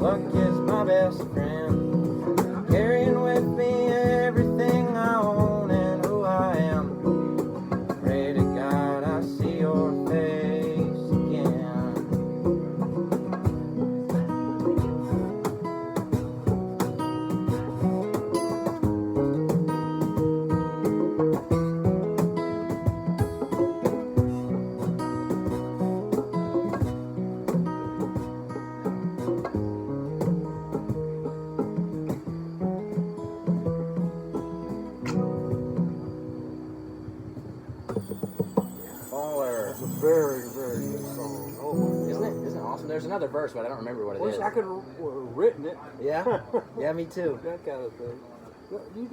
Luck is my best friend, carrying with me everything I own and who I am. Pray to God I see your face again. It's a very, very good song. Oh my God. Isn't it awesome? There's another verse, but I don't remember what it Wish is. I could have written it. Yeah? Yeah, me too. That kind of thing. You